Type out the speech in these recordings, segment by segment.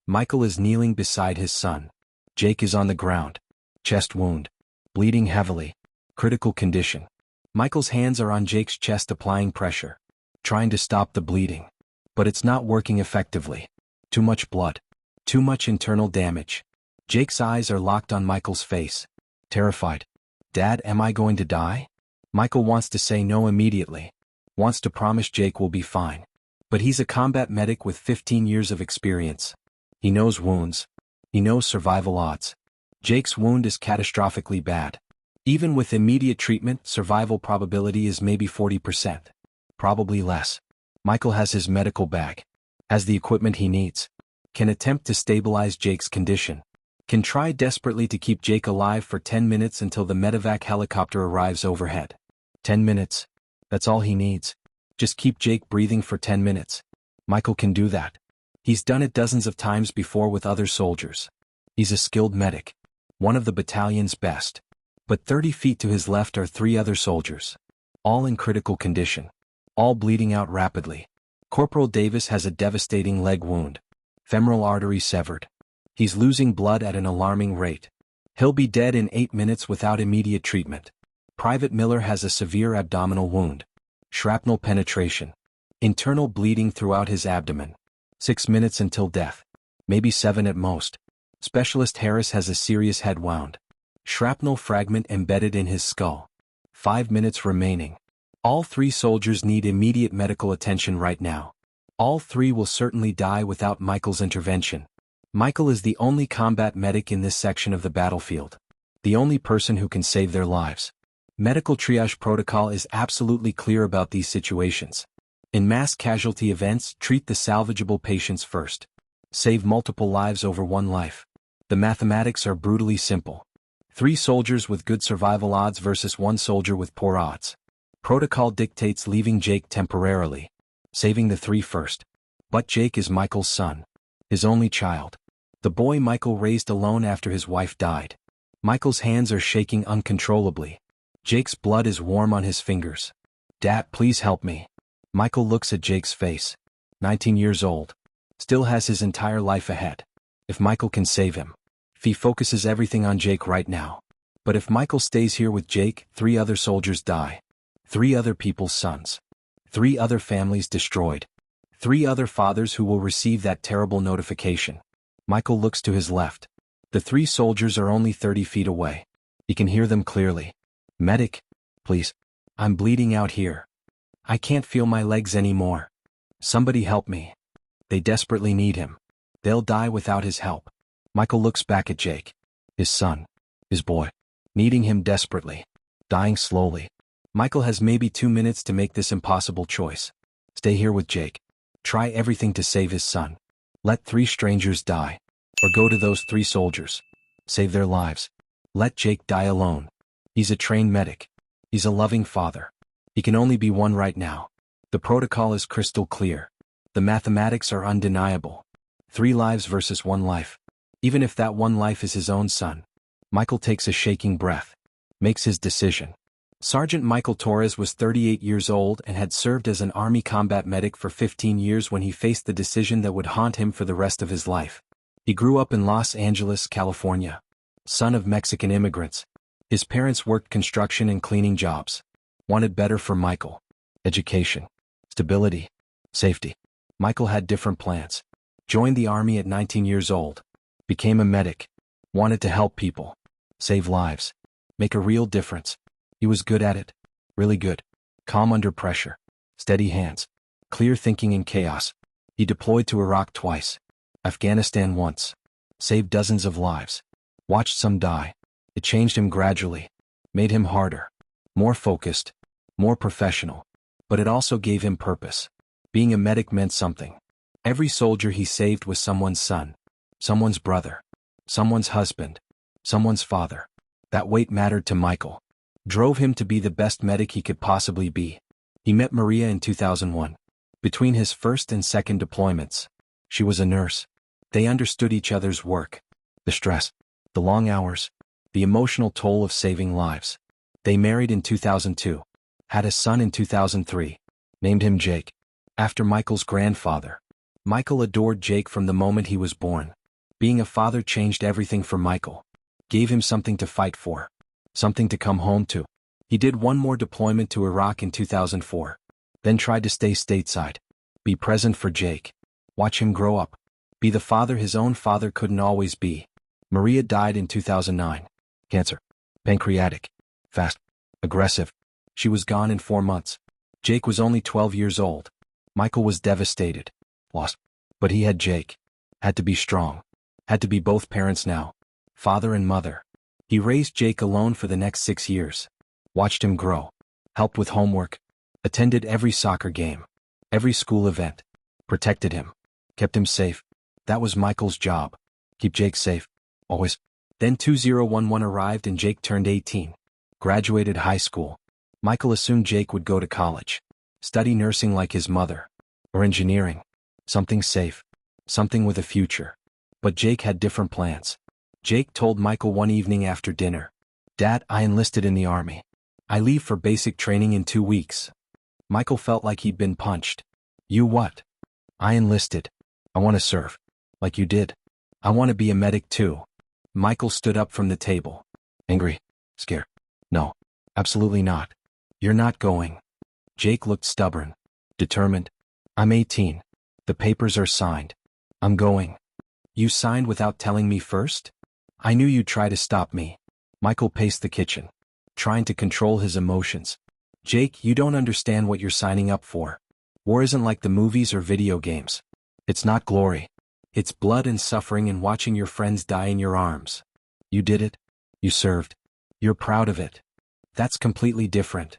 Michael is kneeling beside his son. Jake is on the ground. Chest wound. Bleeding heavily. Critical condition. Michael's hands are on Jake's chest applying pressure. Trying to stop the bleeding. But it's not working effectively. Too much blood. Too much internal damage. Jake's eyes are locked on Michael's face. Terrified. Dad, am I going to die? Michael wants to say no immediately. Wants to promise Jake will be fine. But he's a combat medic with 15 years of experience. He knows wounds. He knows survival odds. Jake's wound is catastrophically bad. Even with immediate treatment, survival probability is maybe 40%. Probably less. Michael has his medical bag. Has the equipment he needs. Can attempt to stabilize Jake's condition. Can try desperately to keep Jake alive for 10 minutes until the medevac helicopter arrives overhead. 10 minutes. That's all he needs. Just keep Jake breathing for 10 minutes. Michael can do that. He's done it dozens of times before with other soldiers. He's a skilled medic. One of the battalion's best. But 30 feet to his left are 3 other soldiers. All in critical condition. All bleeding out rapidly. Corporal Davis has a devastating leg wound. Femoral artery severed. He's losing blood at an alarming rate. He'll be dead in 8 minutes without immediate treatment. Private Miller has a severe abdominal wound. Shrapnel penetration. Internal bleeding throughout his abdomen. 6 minutes until death. Maybe 7 at most. Specialist Harris has a serious head wound. Shrapnel fragment embedded in his skull. 5 minutes remaining. All 3 soldiers need immediate medical attention right now. All 3 will certainly die without Michael's intervention. Michael is the only combat medic in this section of the battlefield. The only person who can save their lives. Medical triage protocol is absolutely clear about these situations. In mass casualty events, treat the salvageable patients first. Save multiple lives over one life. The mathematics are brutally simple. 3 soldiers with good survival odds versus 1 soldier with poor odds. Protocol dictates leaving Jake temporarily. Saving the 3 first. But Jake is Michael's son. His only child. The boy Michael raised alone after his wife died. Michael's hands are shaking uncontrollably. Jake's blood is warm on his fingers. Dad, please help me. Michael looks at Jake's face. 19 years old. Still has his entire life ahead. If Michael can save him. If he focuses everything on Jake right now. But if Michael stays here with Jake, 3 other soldiers die. 3 other people's sons. 3 other families destroyed. 3 other fathers who will receive that terrible notification. Michael looks to his left. The 3 soldiers are only 30 feet away. He can hear them clearly. Medic, please. I'm bleeding out here. I can't feel my legs anymore. Somebody help me. They desperately need him. They'll die without his help. Michael looks back at Jake. His son. His boy. Needing him desperately. Dying slowly. Michael has maybe 2 minutes to make this impossible choice. Stay here with Jake. Try everything to save his son. Let 3 strangers die. Or go to those 3 soldiers. Save their lives. Let Jake die alone. He's a trained medic. He's a loving father. He can only be one right now. The protocol is crystal clear. The mathematics are undeniable. 3 lives versus 1 life. Even if that 1 life is his own son. Michael takes a shaking breath. Makes his decision. Sergeant Michael Torres was 38 years old and had served as an Army combat medic for 15 years when he faced the decision that would haunt him for the rest of his life. He grew up in Los Angeles, California. Son of Mexican immigrants. His parents worked construction and cleaning jobs. Wanted better for Michael. Education. Stability. Safety. Michael had different plans. Joined the Army at 19 years old. Became a medic. Wanted to help people. Save lives. Make a real difference. He was good at it. Really good. Calm under pressure. Steady hands. Clear thinking in chaos. He deployed to Iraq twice. Afghanistan once. Saved dozens of lives. Watched some die. It changed him gradually. Made him harder. More focused. More professional. But it also gave him purpose. Being a medic meant something. Every soldier he saved was someone's son. Someone's brother. Someone's husband. Someone's father. That weight mattered to Michael. Drove him to be the best medic he could possibly be. He met Maria in 2001. Between his first and second deployments. She was a nurse. They understood each other's work. The stress. The long hours. The emotional toll of saving lives. They married in 2002. Had a son in 2003. Named him Jake. After Michael's grandfather. Michael adored Jake from the moment he was born. Being a father changed everything for Michael. Gave him something to fight for. Something to come home to. He did one more deployment to Iraq in 2004. Then tried to stay stateside. Be present for Jake. Watch him grow up. Be the father his own father couldn't always be. Maria died in 2009. Cancer. Pancreatic. Fast. Aggressive. She was gone in 4 months. Jake was only 12 years old. Michael was devastated. Lost. But he had Jake. Had to be strong. Had to be both parents now. Father and mother. He raised Jake alone for the next 6 years. Watched him grow. Helped with homework. Attended every soccer game. Every school event. Protected him. Kept him safe. That was Michael's job. Keep Jake safe. Always. Then 2011 arrived and Jake turned 18. Graduated high school. Michael assumed Jake would go to college. Study nursing like his mother. Or engineering. Something safe. Something with a future. But Jake had different plans. Jake told Michael one evening after dinner, "Dad, I enlisted in the army. I leave for basic training in 2 weeks." Michael felt like he'd been punched. "You what?" "I enlisted. I want to serve. Like you did. I want to be a medic too." Michael stood up from the table. Angry. Scared. "No. Absolutely not. You're not going." Jake looked stubborn. Determined. "I'm 18. The papers are signed. I'm going." "You signed without telling me first? I knew you'd try to stop me." Michael paced the kitchen, trying to control his emotions. "Jake, you don't understand what you're signing up for. War isn't like the movies or video games. It's not glory. It's blood and suffering and watching your friends die in your arms. You did it. You served. You're proud of it. That's completely different."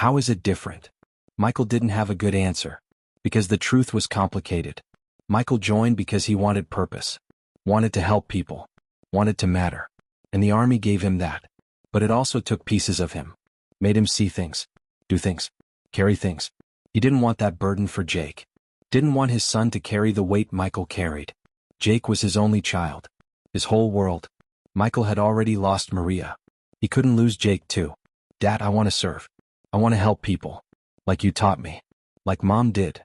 "How is it different?" Michael didn't have a good answer. Because the truth was complicated. Michael joined because he wanted purpose. Wanted to help people. Wanted to matter. And the army gave him that. But it also took pieces of him. Made him see things. Do things. Carry things. He didn't want that burden for Jake. Didn't want his son to carry the weight Michael carried. Jake was his only child. His whole world. Michael had already lost Maria. He couldn't lose Jake too. "Dad, I want to serve. I want to help people. Like you taught me. Like Mom did."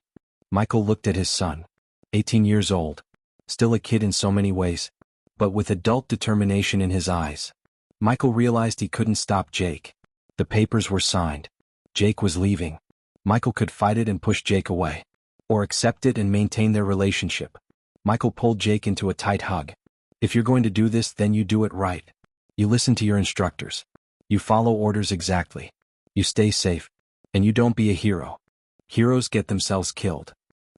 Michael looked at his son. 18 years old. Still a kid in so many ways. But with adult determination in his eyes. Michael realized he couldn't stop Jake. The papers were signed. Jake was leaving. Michael could fight it and push Jake away. Or accept it and maintain their relationship. Michael pulled Jake into a tight hug. "If you're going to do this, then you do it right. You listen to your instructors. You follow orders exactly. You stay safe. And you don't be a hero. Heroes get themselves killed."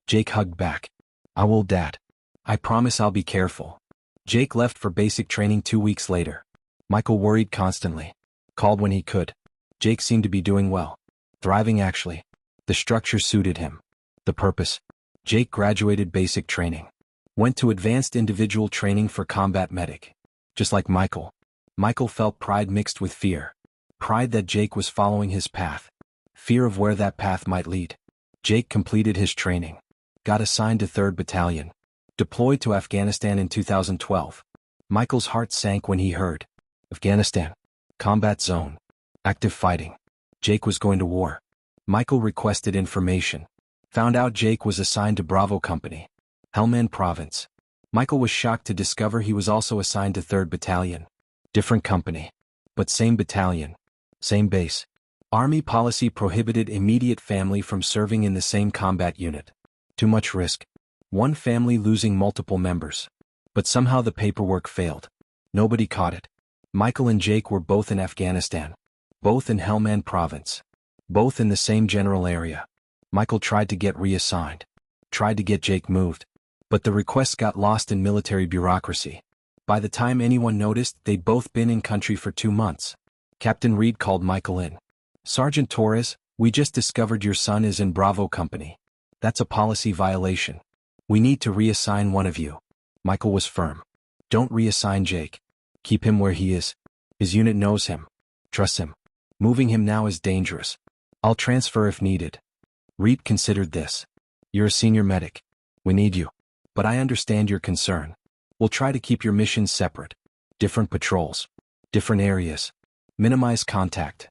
Jake hugged back. "I will, Dad. I promise I'll be careful." Jake left for basic training 2 weeks later. Michael worried constantly. Called when he could. Jake seemed to be doing well. Thriving actually. The structure suited him. The purpose. Jake graduated basic training. Went to advanced individual training for combat medic. Just like Michael. Michael felt pride mixed with fear. Pride that Jake was following his path. Fear of where that path might lead. Jake completed his training. Got assigned to 3rd Battalion. Deployed to Afghanistan in 2012. Michael's heart sank when he heard. Afghanistan. Combat zone. Active fighting. Jake was going to war. Michael requested information. Found out Jake was assigned to Bravo Company. Helmand Province. Michael was shocked to discover he was also assigned to 3rd Battalion. Different company. But same battalion. Same base. Army policy prohibited immediate family from serving in the same combat unit. Too much risk. One family losing multiple members. But somehow the paperwork failed. Nobody caught it. Michael and Jake were both in Afghanistan. Both in Helmand Province. Both in the same general area. Michael tried to get reassigned. Tried to get Jake moved. But the request got lost in military bureaucracy. By the time anyone noticed, they'd both been in country for 2 months. Captain Reed called Michael in. "Sergeant Torres, we just discovered your son is in Bravo Company. That's a policy violation. We need to reassign one of you." Michael was firm. "Don't reassign Jake. Keep him where he is. His unit knows him. Trusts him. Moving him now is dangerous. I'll transfer if needed." Reed considered this. "You're a senior medic. We need you. But I understand your concern. We'll try to keep your missions separate. Different patrols. Different areas. Minimize contact."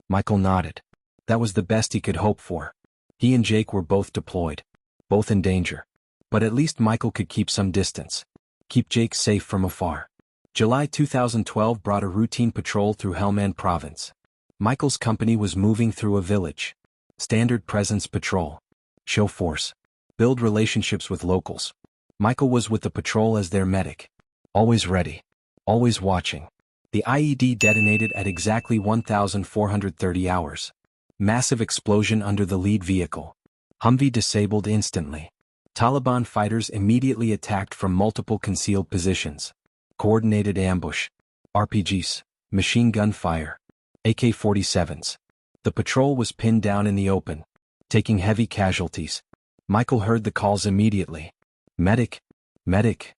Michael nodded. That was the best he could hope for. He and Jake were both deployed. Both in danger. But at least Michael could keep some distance. Keep Jake safe from afar. July 2012 brought a routine patrol through Helmand Province. Michael's company was moving through a village. Standard presence patrol. Show force. Build relationships with locals. Michael was with the patrol as their medic. Always ready. Always watching. The IED detonated at exactly 1,430 hours. Massive explosion under the lead vehicle. Humvee disabled instantly. Taliban fighters immediately attacked from multiple concealed positions. Coordinated ambush. RPGs. Machine gun fire. AK-47s. The patrol was pinned down in the open, taking heavy casualties. Michael heard the calls immediately. Medic. Medic.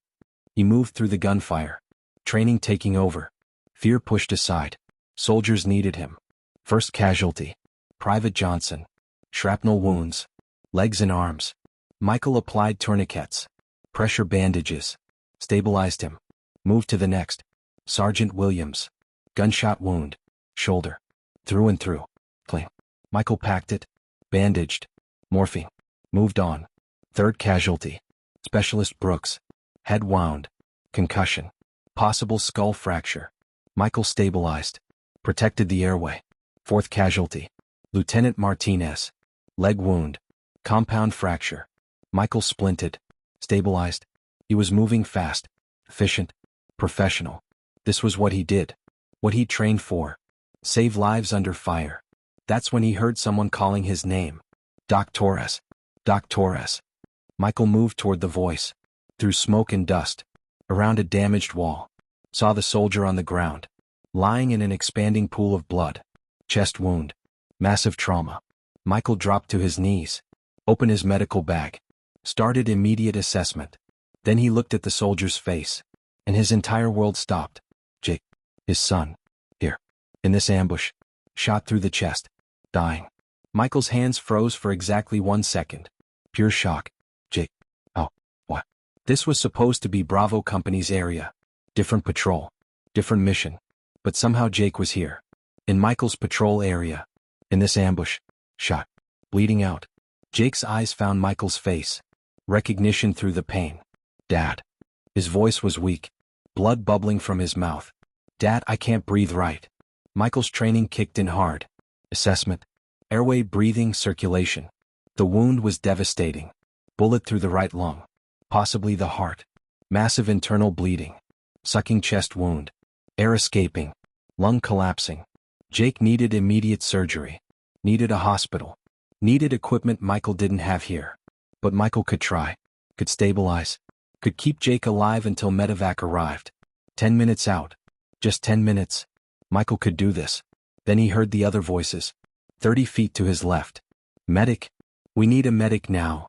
He moved through the gunfire. Training taking over. Fear pushed aside. Soldiers needed him. First casualty. Private Johnson. Shrapnel wounds. Legs and arms. Michael applied tourniquets. Pressure bandages. Stabilized him. Moved to the next. Sergeant Williams. Gunshot wound. Shoulder. Through and through. Clean. Michael packed it. Bandaged. Morphine. Moved on. Third casualty. Specialist Brooks. Head wound. Concussion. Possible skull fracture. Michael stabilized. Protected the airway. Fourth casualty. Lieutenant Martinez. Leg wound. Compound fracture. Michael splinted. Stabilized. He was moving fast. Efficient. Professional. This was what he did. What he trained for. Save lives under fire. That's when he heard someone calling his name. Doc Torres. Doc Torres. Michael moved toward the voice. Through smoke and dust. Around a damaged wall. Saw the soldier on the ground. Lying in an expanding pool of blood. Chest wound. Massive trauma. Michael dropped to his knees. Opened his medical bag. Started immediate assessment. Then he looked at the soldier's face. And his entire world stopped. Jake. His son. Here. In this ambush. Shot through the chest. Dying. Michael's hands froze for exactly 1 second. Pure shock. Jake. Oh, what? This was supposed to be Bravo Company's area. Different patrol. Different mission. But somehow Jake was here. In Michael's patrol area. In this ambush. Shot. Bleeding out. Jake's eyes found Michael's face. Recognition through the pain. Dad. His voice was weak. Blood bubbling from his mouth. Dad, I can't breathe right. Michael's training kicked in hard. Assessment. Airway, breathing, circulation. The wound was devastating. Bullet through the right lung. Possibly the heart. Massive internal bleeding. Sucking chest wound. Air escaping. Lung collapsing. Jake needed immediate surgery. Needed a hospital. Needed equipment Michael didn't have here. But Michael could try. Could stabilize. Could keep Jake alive until medevac arrived. 10 minutes out. Just 10 minutes. Michael could do this. Then he heard the other voices. 30 feet to his left. Medic. We need a medic now.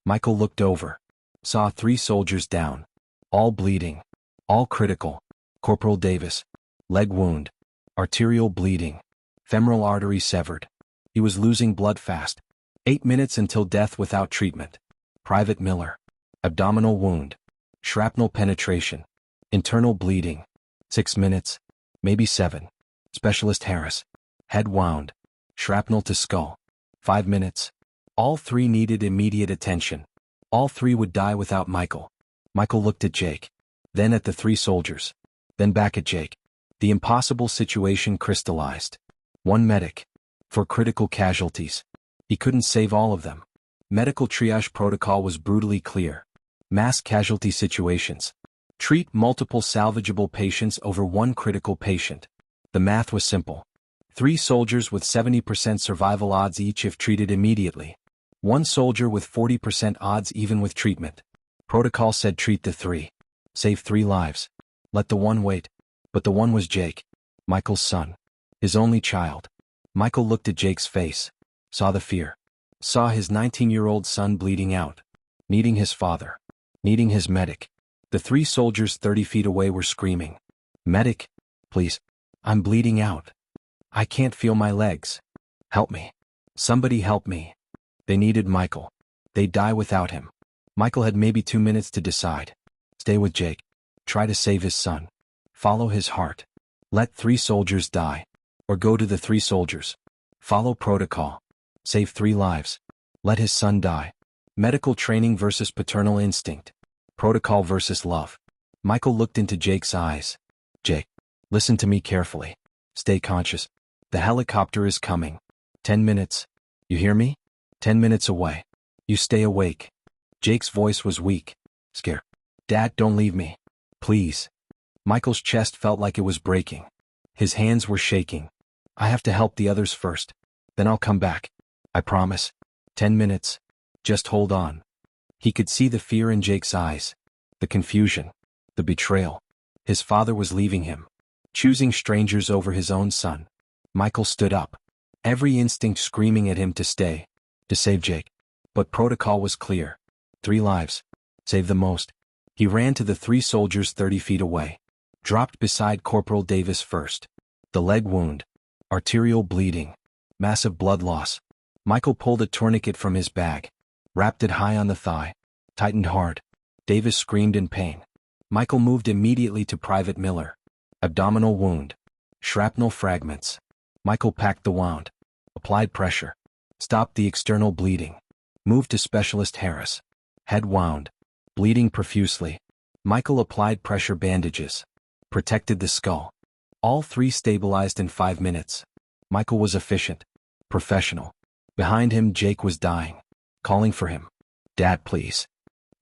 Michael looked over. Saw 3 soldiers down. All bleeding. All critical. Corporal Davis. Leg wound. Arterial bleeding. Femoral artery severed. He was losing blood fast. 8 minutes until death without treatment. Private Miller. Abdominal wound. Shrapnel penetration. Internal bleeding. 6 minutes. Maybe 7. Specialist Harris. Head wound. Shrapnel to skull. 5 minutes. All 3 needed immediate attention. All 3 would die without Michael. Michael looked at Jake. Then at the 3 soldiers. Then back at Jake. The impossible situation crystallized. 1 medic. For critical casualties. He couldn't save all of them. Medical triage protocol was brutally clear. Mass casualty situations. Treat multiple salvageable patients over 1 critical patient. The math was simple. 3 soldiers with 70% survival odds each if treated immediately. 1 soldier with 40% odds even with treatment. Protocol said treat the 3. Save 3 lives. Let the 1 wait. But the 1 was Jake. Michael's son. His only child. Michael looked at Jake's face. Saw the fear. Saw his 19-year-old son bleeding out. Needing his father. Needing his medic. The 3 soldiers 30 feet away were screaming. Medic, please. I'm bleeding out. I can't feel my legs. Help me. Somebody help me. They needed Michael. They'd die without him. Michael had maybe 2 minutes to decide. Stay with Jake. Try to save his son. Follow his heart. Let 3 soldiers die. Or go to the 3 soldiers. Follow protocol. Save 3 lives. Let his son die. Medical training versus paternal instinct. Protocol versus love. Michael looked into Jake's eyes. Jake, listen to me carefully. Stay conscious. The helicopter is coming. 10 minutes. You hear me? 10 minutes away. You stay awake. Jake's voice was weak. Scared. Dad, don't leave me. Please. Michael's chest felt like it was breaking. His hands were shaking. I have to help the others first. Then I'll come back. I promise. 10 minutes. Just hold on. He could see the fear in Jake's eyes. The confusion. The betrayal. His father was leaving him. Choosing strangers over his own son. Michael stood up. Every instinct screaming at him to stay. To save Jake. But protocol was clear. 3 lives. Save the most. He ran to the 3 soldiers 30 feet away. Dropped beside Corporal Davis first. The leg wound. Arterial bleeding. Massive blood loss. Michael pulled a tourniquet from his bag. Wrapped it high on the thigh. Tightened hard. Davis screamed in pain. Michael moved immediately to Private Miller. Abdominal wound. Shrapnel fragments. Michael packed the wound. Applied pressure. Stopped the external bleeding. Moved to Specialist Harris. Head wound. Bleeding profusely. Michael applied pressure bandages. Protected the skull. All 3 stabilized in 5 minutes. Michael was efficient. Professional. Behind him, Jake was dying. Calling for him. Dad, please.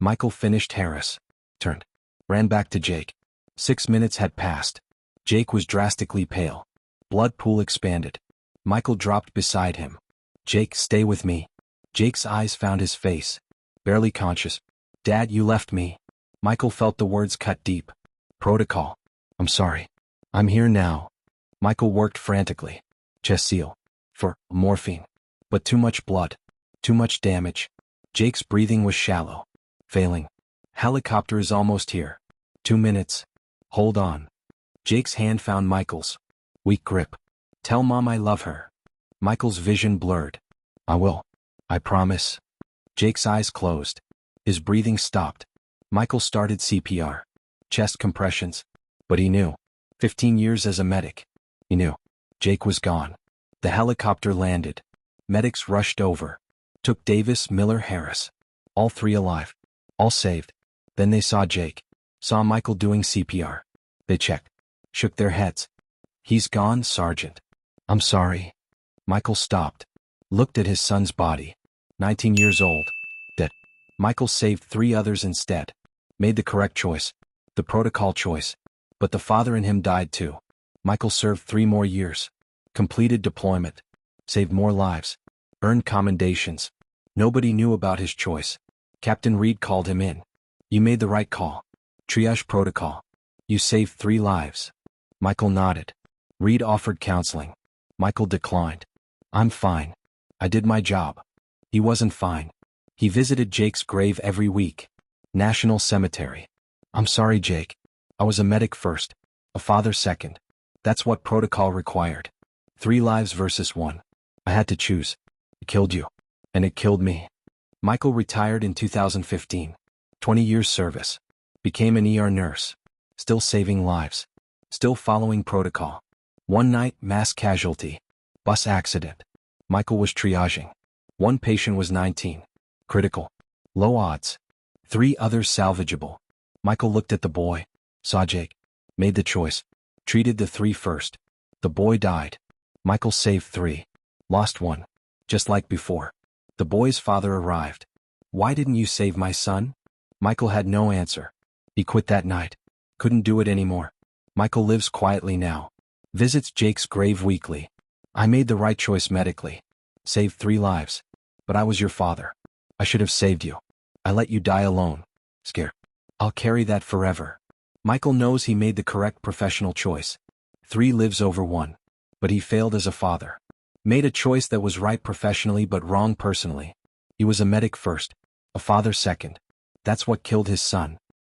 Michael finished Harris. Turned. Ran back to Jake. 6 minutes had passed. Jake was drastically pale. Blood pool expanded. Michael dropped beside him. Jake, stay with me. Jake's eyes found his face. Barely conscious. Dad, you left me. Michael felt the words cut deep. Protocol. I'm sorry. I'm here now. Michael worked frantically. Chest seal. For morphine. But too much blood. Too much damage. Jake's breathing was shallow. Failing. Helicopter is almost here. 2 minutes. Hold on. Jake's hand found Michael's. Weak grip. Tell Mom I love her. Michael's vision blurred. I will. I promise. Jake's eyes closed. His breathing stopped. Michael started CPR. Chest compressions. But he knew. 15 years as a medic. He knew. Jake was gone. The helicopter landed. Medics rushed over. Took Davis, Miller, Harris. All 3 alive. All saved. Then they saw Jake. Saw Michael doing CPR. They checked. Shook their heads. He's gone, Sergeant. I'm sorry. Michael stopped. Looked at his son's body. 19 years old. Dead. Michael saved 3 others instead. Made the correct choice. The protocol choice. But the father in him died too. Michael served 3 more years. Completed deployment. Saved more lives. Earned commendations. Nobody knew about his choice. Captain Reed called him in. You made the right call. Triage protocol. You saved 3 lives. Michael nodded. Reed offered counseling. Michael declined. I'm fine. I did my job. He wasn't fine. He visited Jake's grave every week. National Cemetery. I'm sorry, Jake. I was a medic first. A father second. That's what protocol required. 3 lives versus 1. I had to choose. It killed you. And it killed me. Michael retired in 2015. 20 years service. Became an ER nurse. Still saving lives. Still following protocol. One night, mass casualty. Bus accident. Michael was triaging. 1 patient was 19. Critical. Low odds. 3 others salvageable. Michael looked at the boy. Saw Jake. Made the choice. Treated the 3 first. The boy died. Michael saved 3. Lost 1. Just like before. The boy's father arrived. Why didn't you save my son? Michael had no answer. He quit that night. Couldn't do it anymore. Michael lives quietly now. Visits Jake's grave weekly. I made the right choice medically. Saved 3 lives. But I was your father. I should have saved you. I let you die alone. Scared. I'll carry that forever. Michael knows he made the correct professional choice. 3 lives over 1. But he failed as a father. Made a choice that was right professionally but wrong personally. He was a medic first. A father second. That's what killed his son.